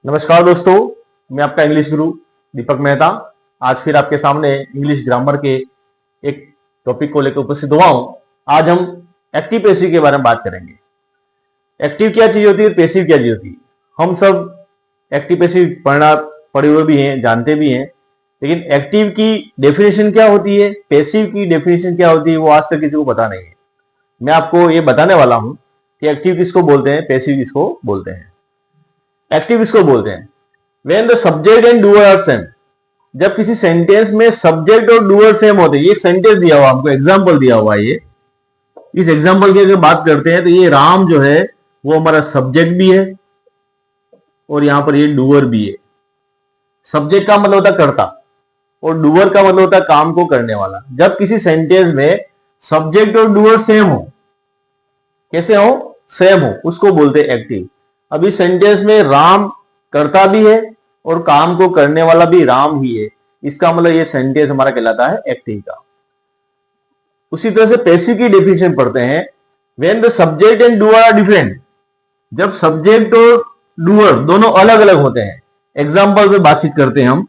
नमस्कार दोस्तों, मैं आपका इंग्लिश गुरु दीपक मेहता आज फिर आपके सामने इंग्लिश ग्रामर के एक टॉपिक को लेकर उपस्थित हुआ हूं। आज हम एक्टिव पैसिव के बारे में बात करेंगे। एक्टिव क्या चीज होती है, पैसिव क्या चीज होती है। हम सब एक्टिव पैसिव पढ़े हुए भी हैं, जानते भी हैं, लेकिन एक्टिव की डेफिनेशन क्या होती है, पैसिव की डेफिनेशन क्या होती है, वो आज तक किसी को पता नहीं है। मैं आपको ये बताने वाला हूं कि एक्टिव किसको बोलते हैं, पैसिव किसको बोलते हैं। एक्टिव किसको बोलते हैं? When the subject and doer are same, जब किसी सेंटेंस में सब्जेक्ट और डूअर सेम होते हैं। ये एक सेंटेंस दिया हुआ, हमको एग्जांपल दिया हुआ है। ये इस एग्जांपल की अगर बात करते हैं तो ये राम जो है वो हमारा सब्जेक्ट भी है और यहां पर ये डूअर भी है। सब्जेक्ट का मतलब होता है कर्ता और डूअर का मतलब होता है काम को करने वाला। जब किसी सेंटेंस में सब्जेक्ट और डूअर सेम हो, कैसे हो, सेम हो, उसको बोलते हैं एक्टिव। अब इस सेंटेंस में राम करता भी है और काम को करने वाला भी राम ही है, इसका मतलब ये सेंटेंस हमारा कहलाता है एक्टिव का। उसी तरह से पैसिव की डेफिनेशन पढ़ते हैं। When the subject and doer are different, जब सब्जेक्ट और डूअर दोनों अलग अलग होते हैं। एग्जांपल पे बातचीत करते हैं हम।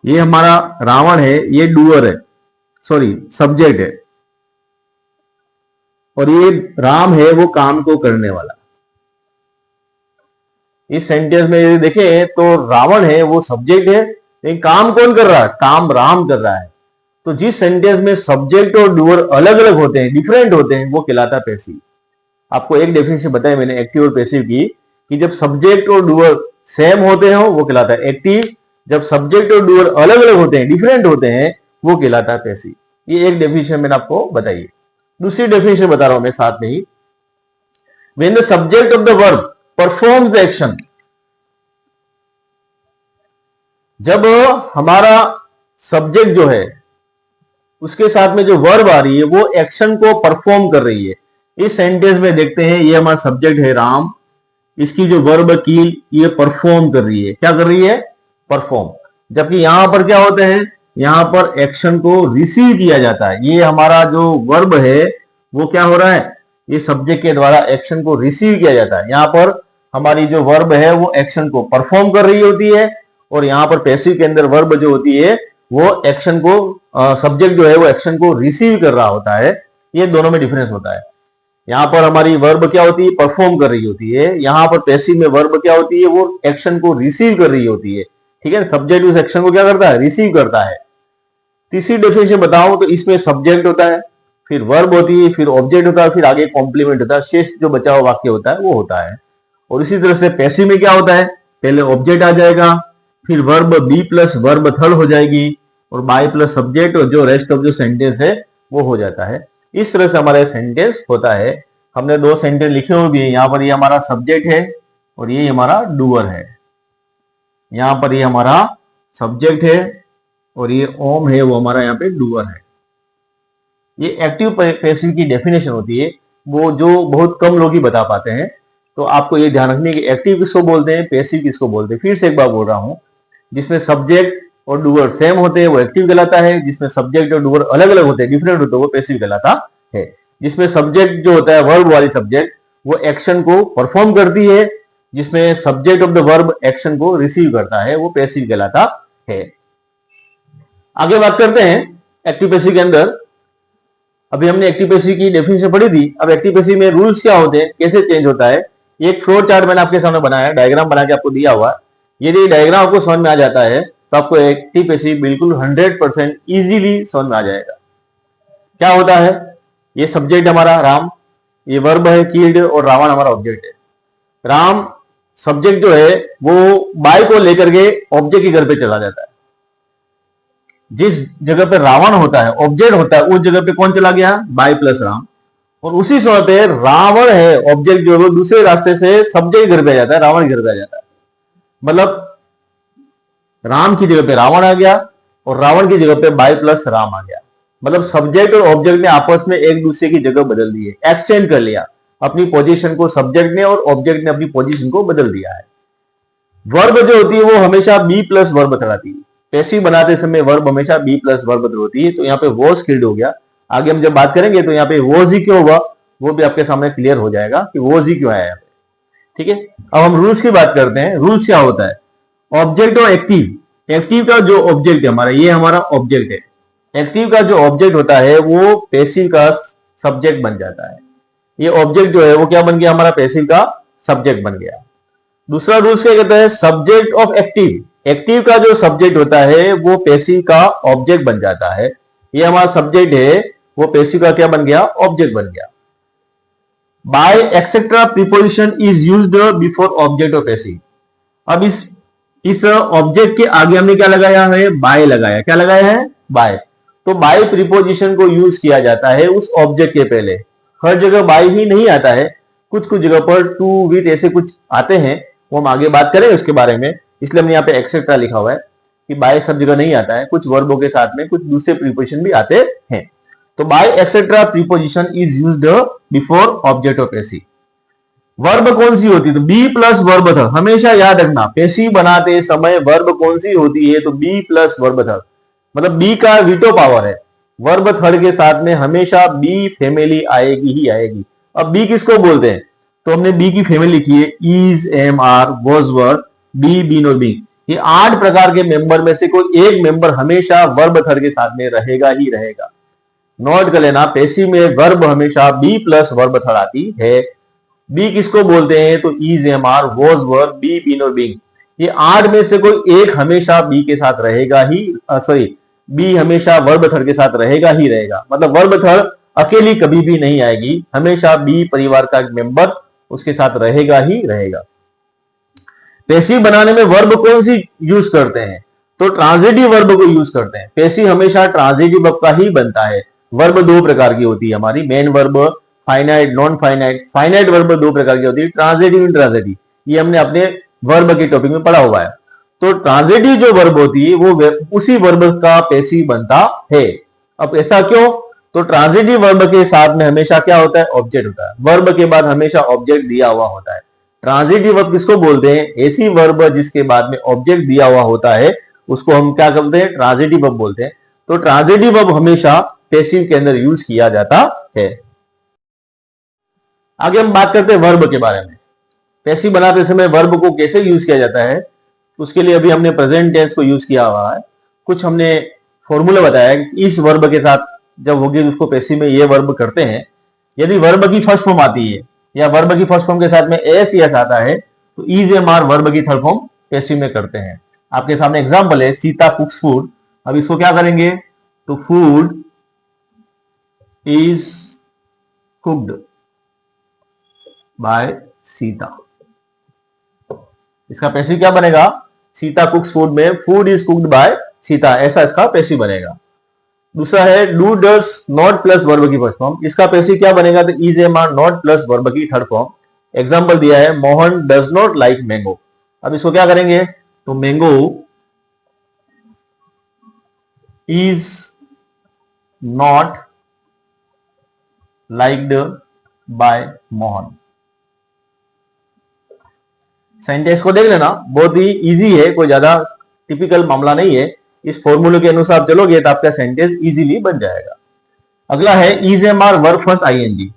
ये हमारा रावण है, ये डूअर है, सॉरी सब्जेक्ट है, और ये राम है, वो काम को करने वाला। इस सेंटेंस में यदि देखें तो रावण है वो सब्जेक्ट है, लेकिन काम कौन कर रहा है, काम राम कर रहा है। तो जिस सेंटेंस में सब्जेक्ट और डूअर अलग अलग होते हैं, डिफरेंट होते हैं, वो कहलाता है पैसिव। आपको एक डेफिनेशन बताई मैंने एक्टिव और पैसिव की, कि जब सब्जेक्ट और डूअर सेम होते हो वो कहलाता है एक्टिव, जब सब्जेक्ट और डूअर अलग अलग होते हैं, डिफरेंट होते हैं, वो कहलाता है पैसिव। ये एक डेफिनेशन मैंने आपको बताई। दूसरी डेफिनेशन बता रहा हूं मैं साथ में ही। When the subject of the verb performs the action, जब हमारा सब्जेक्ट जो है उसके साथ में जो वर्ब आ रही है वो एक्शन को परफॉर्म कर रही है। इस सेंटेंस में देखते हैं, ये हमारा सब्जेक्ट है राम, इसकी जो वर्ब कील ये परफॉर्म कर रही है। क्या कर रही है? परफॉर्म। जबकि यहां पर क्या होता है, यहां पर एक्शन को रिसीव किया जाता है। ये हमारा जो वर्ब है वो क्या हो रहा है, ये सब्जेक्ट के द्वारा एक्शन को रिसीव किया जाता है। यहां पर हमारी जो वर्ब है वो एक्शन को परफॉर्म कर रही होती है, और यहां पर पैसिव के अंदर वर्ब जो होती है वो एक्शन को, सब्जेक्ट जो है वो एक्शन को रिसीव कर रहा होता है। ये दोनों में डिफरेंस होता है। यहां पर हमारी वर्ब क्या होती है, परफॉर्म कर रही होती है। यहां पर पैसिव में वर्ब क्या होती है, वो एक्शन को रिसीव कर रही होती है। ठीक है, सब्जेक्ट उस एक्शन को क्या करता है, रिसीव करता है। तीसरी डेफिनेशन बताऊं तो इसमें सब्जेक्ट होता है, फिर वर्ब होती है, फिर ऑब्जेक्ट होता है, फिर आगे कॉम्प्लीमेंट होता है, शेष जो बचा हुआ वाक्य होता है वो होता है। और इसी तरह से पैसिव में क्या होता है, पहले ऑब्जेक्ट आ जाएगा, फिर verb B plus verb third हो जाएगी, और बाय प्लस सब्जेक्ट, और जो रेस्ट ऑफ जो सेंटेंस है वो हो जाता है। इस तरह से हमारा सेंटेंस होता है। हमने दो सेंटेंस लिखे हुए भी है। यहाँ पर ये हमारा सब्जेक्ट है और ये हमारा डूअर है। यहाँ पर ये हमारा सब्जेक्ट है और ये ओम है, वो हमारा यहाँ पे डूअर है। ये एक्टिव पैसिव की डेफिनेशन होती है, वो जो बहुत कम लोग ही बता पाते हैं। तो आपको ये ध्यान रखने की एक्टिव किसको बोलते हैं, पैसिव किसको बोलते हैं। फिर से एक बार बोल रहा हूं, जिसमें सब्जेक्ट और डूअर सेम होते हैं वो एक्टिव कहलाता है, जिसमें सब्जेक्ट और डूअर अलग अलग होते हैं, डिफरेंट होते हैं, वो पैसिव कहलाता है। जिसमें सब्जेक्ट जो होता है वर्ब वाली सब्जेक्ट, वो एक्शन को परफॉर्म करती है, जिसमें subject of the verb action को रिसीव करता है, वो पैसिव कहलाता है। आगे बात करते हैं एक्टिव पैसिव के अंदर। अभी हमने एक्टिव पैसिव की डेफिनेशन पढ़ी थी। अब एक्टिव पैसिव में रूल्स क्या होते हैं, कैसे चेंज होता है। एक फ्लो चार्ट मैंने आपके सामने बनाया है, डायग्राम बना के आपको दिया हुआ। यदि डायग्राम आपको समझ में आ जाता है तो आपको एक्टिव पैसिव बिल्कुल 100% इजीली समझ में आ जाएगा। क्या होता है, ये सब्जेक्ट हमारा राम, ये वर्ब है कील्ड, और रावण हमारा ऑब्जेक्ट है। राम सब्जेक्ट जो है वो बाय को लेकर के ऑब्जेक्ट के घर पे चला जाता है। जिस जगह पे रावण होता है, ऑब्जेक्ट होता है, उस जगह पे कौन चला गया, बाय प्लस राम। और उसी समय पे रावण है ऑब्जेक्ट जो है वो दूसरे रास्ते से सब्जेक्ट घर पे जाता है, रावण घर पे आ जाता है। मतलब राम की जगह पे रावण आ गया और रावण की जगह पे बाय प्लस राम आ गया। मतलब सब्जेक्ट और ऑब्जेक्ट ने आपस में एक दूसरे की जगह बदल दी है, एक्सचेंज कर लिया अपनी पोजीशन को, सब्जेक्ट ने और ऑब्जेक्ट ने अपनी पोजीशन को बदल दिया है। वर्ब जो होती है वो हमेशा बी प्लस वर्ब कराती है। पैसिव बनाते समय वर्ब हमेशा बी प्लस वर्ब होती है। तो यहाँ पे वॉज किल्ड हो गया। आगे हम जब बात करेंगे तो यहाँ पे वॉज ही क्यों हुआ वो भी आपके सामने क्लियर हो जाएगा कि वॉज ही क्यों आया। ठीक है, अब हम रूल्स की बात करते हैं। रूल्स क्या होता है, ऑब्जेक्ट और एक्टिव। एक्टिव का जो ऑब्जेक्ट है हमारा, ये हमारा ऑब्जेक्ट है। एक्टिव का जो ऑब्जेक्ट होता है वो पैसिव का सब्जेक्ट बन जाता है। ये ऑब्जेक्ट जो है वो क्या बन गया, हमारा पैसिव का सब्जेक्ट बन गया। दूसरा रूल्स क्या कहता है, सब्जेक्ट ऑफ एक्टिव। एक्टिव का जो सब्जेक्ट होता है वो पैसिव का ऑब्जेक्ट बन जाता है। ये हमारा सब्जेक्ट है, वो पैसिव का क्या बन गया, ऑब्जेक्ट बन गया। By etcetera preposition is used before object of passive. अब इस ऑब्जेक्ट के आगे हमने क्या लगाया है, बाय लगाया। क्या लगाया है, बाय। तो बाय प्रीपोजिशन को यूज किया जाता है उस ऑब्जेक्ट के पहले। हर जगह बाय ही नहीं आता है, कुछ कुछ जगह पर टू, विथ ऐसे कुछ आते हैं, वो हम आगे बात करें उसके बारे में। इसलिए हमने यहाँ पे एक्सेट्रा लिखा हुआ है कि बाय सब जगह नहीं आता है, कुछ वर्बों के साथ में कुछ दूसरे प्रीपोजिशन भी आते हैं। तो by etcetera preposition is used before object of passive. Verb कौन सी होती है, तो बी प्लस वर्ब थर्ड। हमेशा याद रखना, पैसिव बनाते समय वर्ब कौन सी होती है, तो बी प्लस वर्ब थर्ड। मतलब बी का वीटो पावर है, वर्ब थर्ड के साथ में हमेशा बी फैमिली आएगी ही आएगी। अब बी किसको बोलते हैं, तो हमने बी की फैमिली लिखी है, is, am, are, was, were, be, been और बी। ये 8 प्रकार के मेंबर में से कोई एक मेंबर हमेशा वर्ब थर्ड के साथ में रहेगा ही रहेगा। नोट कर लेना, पैसिव में वर्ब हमेशा बी प्लस वर्ब थर्ड आती है। बी किसको बोलते हैं, तो is, am, are, was, were, be, been और बीइंग। ये 8 में से कोई एक हमेशा बी के साथ रहेगा ही, सॉरी, बी हमेशा वर्ब थर्ड के साथ रहेगा ही रहेगा। मतलब वर्ब थर्ड अकेली कभी भी नहीं आएगी, हमेशा बी परिवार का एक मेंबर उसके साथ रहेगा ही रहेगा। पैसिव बनाने में वर्ब कौन सी यूज करते हैं, तो ट्रांजिटिव वर्ब को यूज करते हैं। पैसिव हमेशा ट्रांजिटिव वर्ब का ही बनता है। वर्ब 2 प्रकार की होती है हमारी, main verb, finite, non finite. Finite verb 2 प्रकार की होती है, ट्रांजिटिव, इंट्रांजिटिव। ये हमने अपने वर्ब के टॉपिक में पढ़ा हुआ है। तो ट्रांजिटिव जो वर्ब होती है वो उसी वर्ब का पैसिव बनता है। अब ऐसा क्यों, तो ट्रांजिटिव वर्ब के साथ में हमेशा क्या होता है, ऑब्जेक्ट होता है। वर्ब के बाद हमेशा ऑब्जेक्ट दिया हुआ होता है। ट्रांजिटिव वर्ब किसको बोलते हैं, ऐसी वर्ब जिसके बाद में ऑब्जेक्ट दिया हुआ होता है उसको हम क्या करते हैं, ट्रांजिटिव वर्ब बोलते हैं। तो ट्रांजिटिव वर्ब हमेशा पैसिव के अंदर यूज किया जाता है। आगे हम बात करते हैं वर्ब के बारे में। पैसिव बनाते समय वर्ब को कैसे यूज किया जाता है, उसके लिए अभी हमने प्रेजेंट टेंस को यूज किया हुआ है। कुछ हमने फॉर्मूला बताया कि इस वर्ब के साथ जब होगी उसको पैसिव में ये वर्ब करते हैं। यदि वर्ब की फर्स्ट फॉर्म आती है या वर्ब की फर्स्ट फॉर्म के साथ में एस या आता है तो इज, एम, आर वर्ब की थर्ड फॉर्म पैसिव में करते हैं। आपके सामने एग्जांपल है, सीता कुक्स फूड। अब इसको क्या करेंगे, तो food is cooked by Sita. इसका पैसिव क्या बनेगा, सीता कुक्स फूड में food is cooked by Sita, ऐसा इसका पैसिव बनेगा। दूसरा है do does not plus verb की फर्स्ट फॉर्म। इसका पैसिव क्या बनेगा, तो is, am, are, not plus verb की थर्ड फॉर्म। एग्जांपल दिया है, Mohan does not like mango. अब इसको क्या करेंगे, तो mango is not liked by Mohan. Sentence को देख लेना, बहुत ही इजी है, कोई ज्यादा टिपिकल मामला नहीं है। इस फॉर्मूले के अनुसार चलोगे तो आपका सेंटेंस इजीली बन जाएगा। अगला है is, am, are, verb first ING.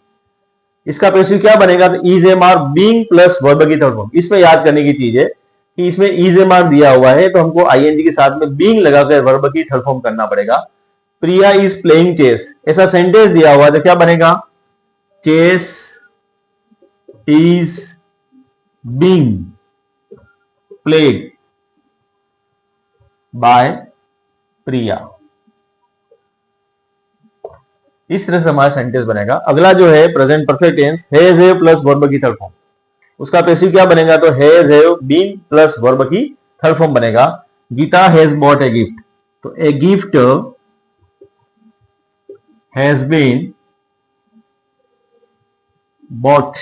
इसका पैसिव क्या बनेगा, तो is, am, are, being plus verb की थर्ड फॉर्म। इसमें याद करने की चीज है कि इसमें इज, एम, आर दिया हुआ है तो हमको आईएनजी के साथ में बीइंग लगाकर वर्ब की थर्ड फॉर्म करना पड़ेगा। प्रिया इज प्लेइंग चेस, ऐसा सेंटेंस दिया हुआ है तो क्या बनेगा, chess is being played by Priya. इस तरह से हमारा सेंटेंस बनेगा। अगला जो है present perfect tense, has, have plus verb की थर्ड फॉर्म। उसका पैसिव क्या बनेगा, तो has, have, been plus verb की थर्ड फॉर्म बनेगा। Geeta has bought a gift, तो a gift has been bought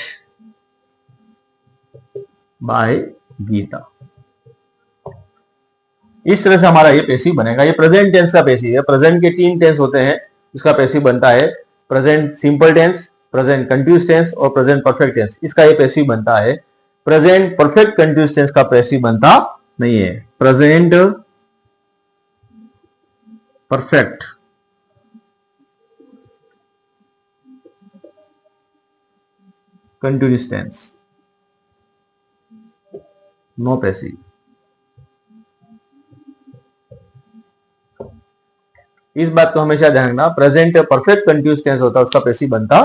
by Geeta. इस तरह से हमारा ये पैसिव बनेगा। ये प्रेजेंट टेंस का पैसिव है। प्रेजेंट के 3 टेंस होते हैं, इसका पैसिव बनता है present simple tense, present continuous tense और प्रेजेंट परफेक्ट टेंस। इसका ये पैसिव बनता है। प्रेजेंट परफेक्ट कंटिन्यूअस टेंस का पैसिव बनता नहीं है। Present perfect continuous tense no passive. इस बात को हमेशा ध्यान रखना, प्रेजेंट परफेक्ट कंटिन्यूअस टेंस होता है उसका पैसिव बनता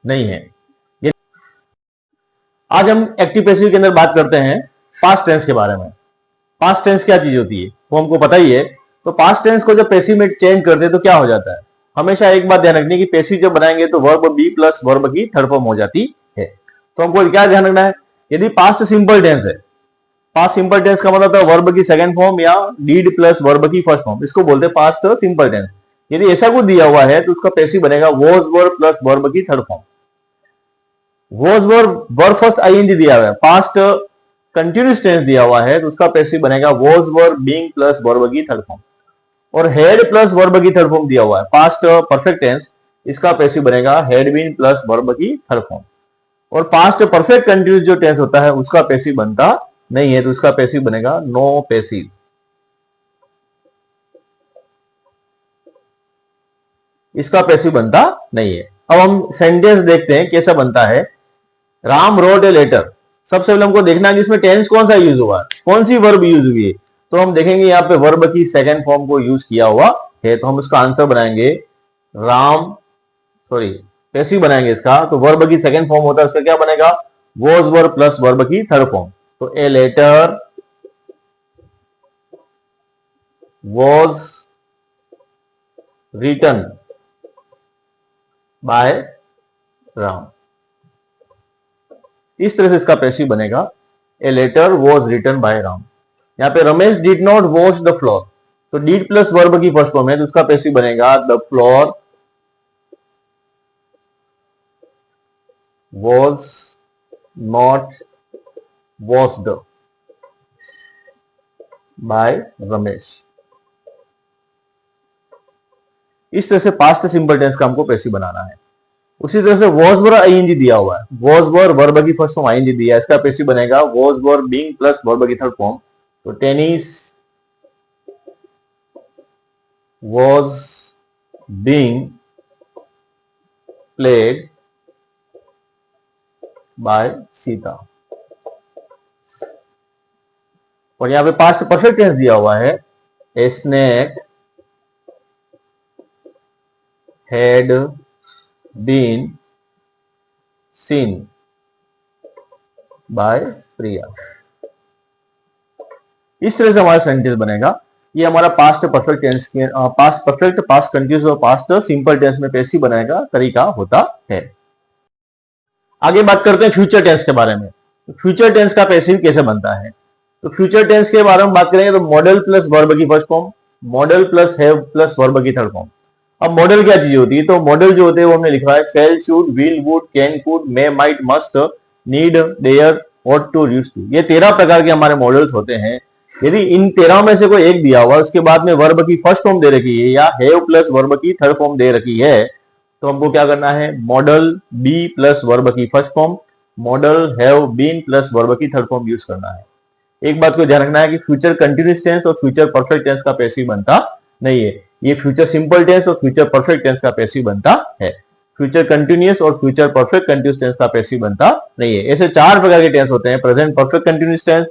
नहीं है। आज हम एक्टिव पैसिव के अंदर बात करते हैं पास्ट टेंस के बारे में। पास्ट टेंस क्या चीज होती है वो हमको पता ही है। तो पास्ट टेंस को जब पैसिव में चेंज करते हैं तो क्या हो जाता है, हमेशा एक बात ध्यान रखनी कि पैसिव जब बनाएंगे तो वर्ब बी प्लस वर्ब की थर्ड फॉर्म हो जाती है। तो हमको क्या ध्यान रखना है, यदि पास्ट सिंपल टेंस है, पास्ट सिंपल टेंस का मतलब वर्ब की सेकंड फॉर्म या डीड प्लस वर्ब की फर्स्ट फॉर्म, इसको बोलते हैं पास्ट सिंपल टेंस। यदि ऐसा कुछ दिया हुआ है तो उसका पैसिव बनेगा वॉज वर्ब प्लस वर्ब की third form. Was verb first ING दिया हुआ है, पास्ट कंटिन्यूअस टेंस दिया हुआ है तो उसका पैसिव बनेगा was verb being plus verb की थर्ड फॉर्म। और हेड प्लस वर्ब की थर्ड फॉर्म दिया हुआ है, पास्ट परफेक्ट टेंस, इसका पैसिव बनेगा हेड बीन प्लस वर्ब की थर्ड फॉर्म। और पास्ट परफेक्ट कंटिन्यूअस जो टेंस होता है उसका पैसिव बनता नहीं है तो उसका पैसिव बनेगा नो पैसिव। इसका पैसिव बनता नहीं है। अब हम सेंटेंस देखते हैं कैसा बनता है। राम रोट ए लेटर, सबसे पहले हमको देखना है कि इसमें टेंस कौन सा यूज हुआ है, कौन सी वर्ब यूज हुई है। तो हम देखेंगे यहाँ पे वर्ब की सेकंड फॉर्म को यूज किया हुआ है तो हम इसका आंसर बनाएंगे पैसिव बनाएंगे इसका। तो वर्ब की सेकंड फॉर्म होता है उसका क्या बनेगा, वॉज वर्ब प्लस वर्ब की थर्ड फॉर्म। तो a letter was written by Ram, इस तरह से इसका पैसिव बनेगा a letter was written by Ram. यहां पे Ramesh did not wash the floor, तो डिड प्लस वर्ब की फर्स्ट फॉर्म है तो उसका पैसिव बनेगा the floor was not washed by Ramesh. इस तरह से पास्ट सिंपल टेंस का हमको पैसिव बनाना है। उसी तरह से वॉज वर आईएनजी दिया हुआ है, वॉज वर वर्ब की फर्स्ट फॉर्म आईएनजी दिया है, इसका पैसिव बनेगा was were being plus verb की थर्ड फॉर्म। तो tennis was being played by Sita. और यहां पे पास्ट परफेक्ट टेंस दिया हुआ है, a snake had been seen by Priya. इस तरह से हमारा सेंटेंस बनेगा। ये हमारा पास्ट परफेक्ट टेंस के पास्ट परफेक्ट, पास्ट कंटिन्यूअस और पास्ट सिंपल टेंस में पैसिव बनाने का तरीका होता है। आगे बात करते हैं फ्यूचर टेंस के बारे में। फ्यूचर टेंस का पैसिव कैसे बनता है, तो फ्यूचर टेंस के बारे में बात करेंगे तो मॉडल प्लस वर्ब की first form, model plus have plus verb की थर्ड फॉर्म। अब मॉडल क्या चीज होती है, तो मॉडल जो होते हैं वो हमने लिखा है shall should will would can could may might must need dare ought to used to. ये 13 प्रकार के हमारे मॉडल्स होते हैं। यदि इन 13 में से कोई एक दिया हुआ उसके बाद में वर्ब की फर्स्ट फॉर्म दे रखी है या हैव प्लस वर्ब की थर्ड फॉर्म दे रखी है तो हमको क्या करना है, मॉडल बी प्लस वर्ब की first form, modal have been plus verb की थर्ड फॉर्म यूज करना है। एक बात को ध्यान रखना है कि फ्यूचर कंटिन्यूअस टेंस और फ्यूचर परफेक्ट टेंस का पैसिव बनता नहीं है। ये फ्यूचर सिंपल टेंस और फ्यूचर परफेक्ट टेंस का पैसिव बनता है। फ्यूचर कंटिन्यूअस और फ्यूचर परफेक्ट कंटिन्यूअस टेंस का पैसिव बनता नहीं है। ऐसे 4 प्रकार के टेंस होते हैं, present perfect continuous tense,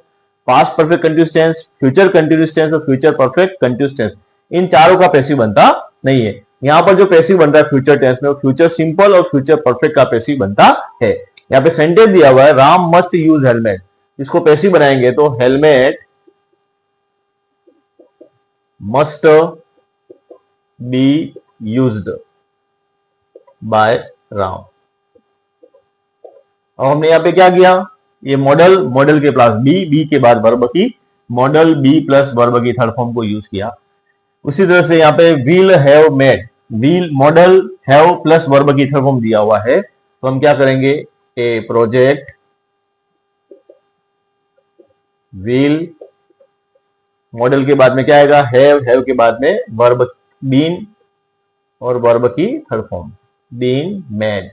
past perfect continuous tense, future continuous tense और फ्यूचर परफेक्ट कंटिन्यूअस टेंस। इन चारों का पैसिव बनता नहीं है। यहाँ पर जो पैसिव बनता है फ्यूचर टेंस में, फ्यूचर सिंपल और फ्यूचर परफेक्ट का पैसिव बनता है। यहाँ पे सेंटेंस दिया हुआ है राम मस्ट यूज हेलमेट, इसको पैसिव बनाएंगे तो helmet must be used by Ram. और हमने यहाँ पे क्या किया, ये मॉडल, मॉडल के प्लस बी, बी के बाद वर्ब की, मॉडल बी प्लस वर्ब की थर्ड फॉर्म को यूज किया। उसी तरह से यहाँ पे will have made, will model have plus verb की थर्ड फॉर्म दिया हुआ है तो हम क्या करेंगे, ए प्रोजेक्ट विल, मॉडल के बाद में क्या आएगा हैव के बाद में वर्ब बीन और वर्ब की third form been made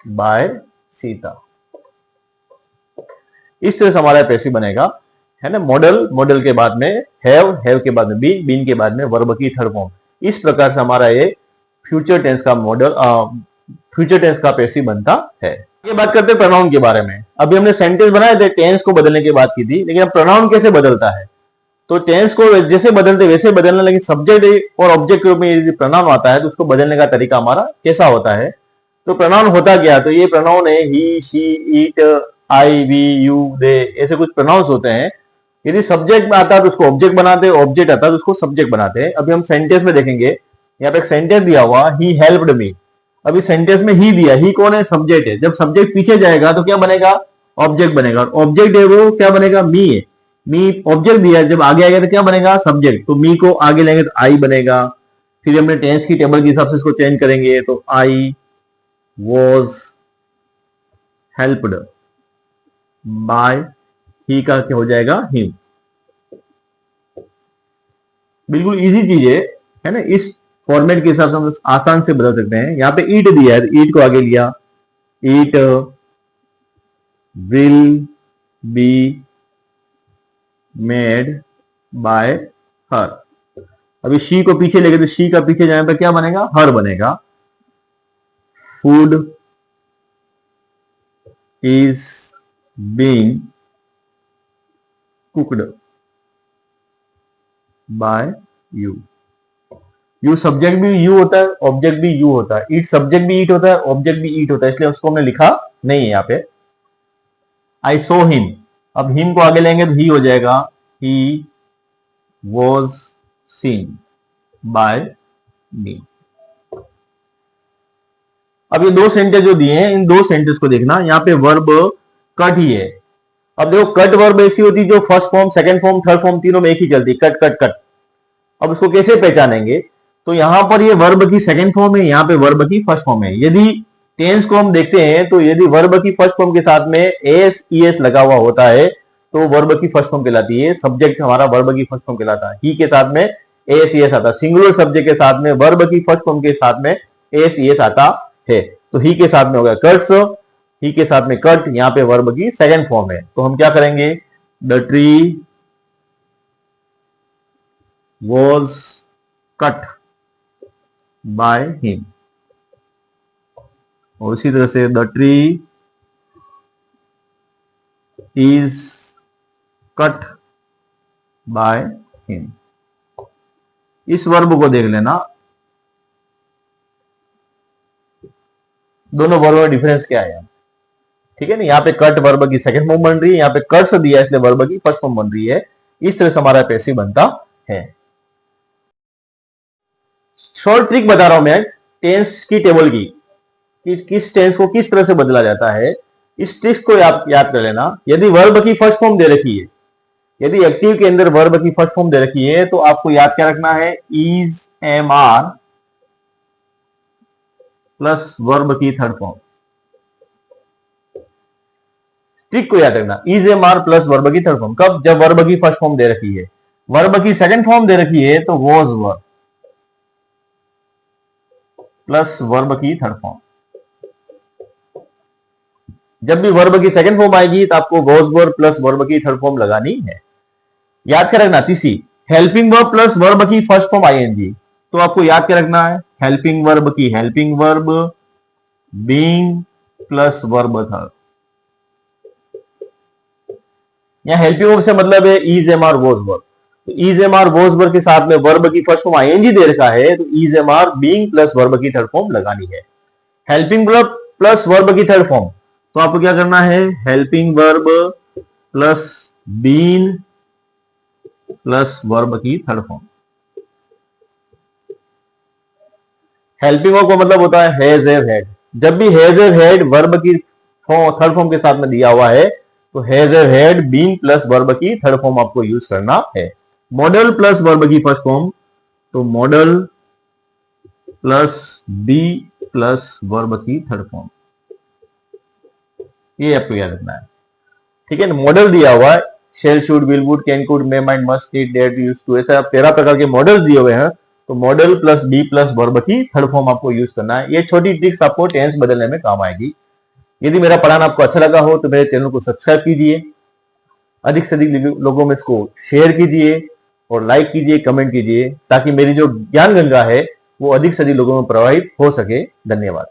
by Sita. इस तरह से हमारा पैसिव बनेगा, है ना। मॉडल, मॉडल के बाद में हैव के बाद में बीन, बीन के बाद में वर्ब की थर्ड फॉर्म। इस प्रकार से हमारा ये फ्यूचर टेंस का मॉडल, फ्यूचर टेंस का पैसिव बनता है। ये बात करते हैं प्रोनाउन के बारे में। अभी हमने सेंटेंस बनाए थे, टेंस को बदलने की बात की थी, लेकिन अब प्रोनाउन कैसे बदलता है, तो टेंस को जैसे बदलते वैसे बदलना, लेकिन सब्जेक्ट और ऑब्जेक्ट के रूप में यदि प्रोनाउन आता है तो उसको बदलने का तरीका हमारा कैसा होता है। तो प्रोनाउन होता क्या, तो ये प्रोनाउन है he, she, it, I, we, you, they, ऐसे कुछ प्रोनाउंस होते हैं। यदि सब्जेक्ट में आता है तो उसको ऑब्जेक्ट बनाते हैं, ऑब्जेक्ट आता है तो उसको सब्जेक्ट बनाते हैं। अभी हम सेंटेंस में देखेंगे, यहाँ पे एक सेंटेंस दिया हुआ, ही हेल्प्ड मी। अभी सेंटेंस में ही दिया, ही कौन है, सब्जेक्ट है। जब सब्जेक्ट पीछे जाएगा तो क्या बनेगा, ऑब्जेक्ट बनेगा। ऑब्जेक्ट है वो क्या बनेगा, मी है। मी ऑब्जेक्ट दिया, जब आगे आएगा तो क्या बनेगा, सब्जेक्ट। तो मी को आगे लेंगे तो आई बनेगा। फिर हमने टेंस की टेबल के हिसाब से इसको चेंज करेंगे, तो आई वॉज हेल्प्ड बाय, ही का क्या हो जाएगा, हिम। बिल्कुल इजी चीज है ना। इस फॉर्मेट के हिसाब से हम आसान से बदल सकते हैं। यहाँ पे ईट दिया है, ईट को आगे लिया, it will be made by her. अभी शी को पीछे लेके, तो शी का पीछे जाने पर क्या बनेगा, हर बनेगा। Food is being cooked bye you. You subject भी यू होता है, ऑब्जेक्ट भी यू होता है। ईट सब्जेक्ट भी ईट होता है, ऑब्जेक्ट भी ईट होता है, इसलिए उसको हमने लिखा नहीं है यहाँ पे। आई सो हिम, अब हिम को आगे लेंगे तो ही हो जाएगा, ही वॉज सीन बाय मी। अब ये दो सेंटेंस जो दिए हैं, इन दो सेंटेंस को देखना। यहाँ पे वर्ब कट ही है। अब देखो कट वर्ब ऐसी होती है जो first form, second form, third form तीनों में एक ही चलती, कट कट कट। अब उसको कैसे पहचानेंगे, तो यहां पर ये वर्ब की सेकंड फॉर्म है, यहाँ पे वर्ब की फर्स्ट फॉर्म है। यदि टेंस को हम देखते हैं तो यदि वर्ब की फर्स्ट फॉर्म के साथ में एस ई एस लगा हुआ होता है तो वर्ब की फर्स्ट फॉर्म कहलाती है। सब्जेक्ट हमारा वर्ब की फर्स्ट फॉर्म कहलाता है। ही के साथ में एस ई एस आता है। सिंगुलर सब्जेक्ट के साथ में वर्ब की फर्स्ट फॉर्म के साथ में एस ई एस आता है। तो ही के साथ में हो गया कट्स, ही के साथ में कट, यहाँ पे वर्ब की सेकंड फॉर्म है। तो हम क्या करेंगे, the tree was cut by him. और इसी तरह से the tree is cut by him. इस वर्ब को देख लेना, दोनों वर्ब में डिफरेंस क्या है, ठीक है ना। यहाँ पे कट वर्ब की सेकंड फॉर्म बन रही है, यहाँ पे कर्स दिया इसलिए वर्ब की फर्स्ट फॉर्म बन रही है। इस तरह से हमारा पैसिव बनता है। शॉर्ट ट्रिक बता रहा हूं मैं टेंस की टेबल की, कि किस टेंस को किस तरह से बदला जाता है। इस ट्रिक को आप याद कर लेना। यदि वर्ब की फर्स्ट फॉर्म दे रखी है, यदि एक्टिव के अंदर वर्ब की फर्स्ट फॉर्म दे रखी है, तो आपको याद क्या रखना है, is am are plus verb की थर्ड फॉर्म। ट्रिक को याद रखना, is am are plus verb की थर्ड फॉर्म। कब, जब वर्ब की फर्स्ट फॉर्म दे रखी है। वर्ब की सेकंड फॉर्म दे रखी है तो वॉज वर्ब प्लस वर्ब की थर्ड फॉर्म। जब भी वर्ब की सेकंड फॉर्म आएगी तो आपको वॉज वर्ब प्लस वर्ब की थर्ड फॉर्म लगानी है। याद क्या रखना, तीसरी हेल्पिंग वर्ब प्लस वर्ब की फर्स्ट फॉर्म आईएनजी। तो आपको याद क्या रखना है, हेल्पिंग वर्ब की helping verb being plus verb third. यहां हेल्पिंग वर्ब से मतलब है is am are was were. तो is am are was verb के साथ में वर्ब की फर्स्ट फॉर्म आईएनजी दे रखा है, तो is am are being plus verb की थर्ड फॉर्म लगानी है। हेल्पिंग वर्ब प्लस वर्ब की थर्ड फॉर्म, तो आपको क्या करना है, helping verb plus been plus verb की थर्ड फॉर्म। हेल्पिंग वर्ब का मतलब होता है हैज हैव हैड। जब भी हैज हैव हैड वर्ब की थर्ड फॉर्म के साथ में दिया हुआ है तो has have had been plus verb की थर्ड फॉर्म आपको यूज करना है। मॉडल प्लस वर्ब की फर्स्ट फॉर्म, तो modal plus be plus verb की थर्ड फॉर्म, ये आपको याद रखना है, ठीक है ना। मॉडल दिया हुआ है, shall, should, will, would, can, could, may, might, must, need, dare, use to, ऐसा 13 प्रकार के मॉडल्स दिए हुए हैं। तो modal plus be plus verb की थर्ड फॉर्म आपको यूज करना है। ये छोटी ट्रिक्स आपको टेंस बदलने में काम आएगी। यदि मेरा पढ़ाना आपको अच्छा लगा हो तो मेरे चैनल को सब्सक्राइब कीजिए, अधिक से अधिक लोगों में इसको शेयर कीजिए और लाइक कीजिए, कमेंट कीजिए, ताकि मेरी जो ज्ञान गंगा है वो अधिक से अधिक लोगों में प्रवाहित हो सके। धन्यवाद।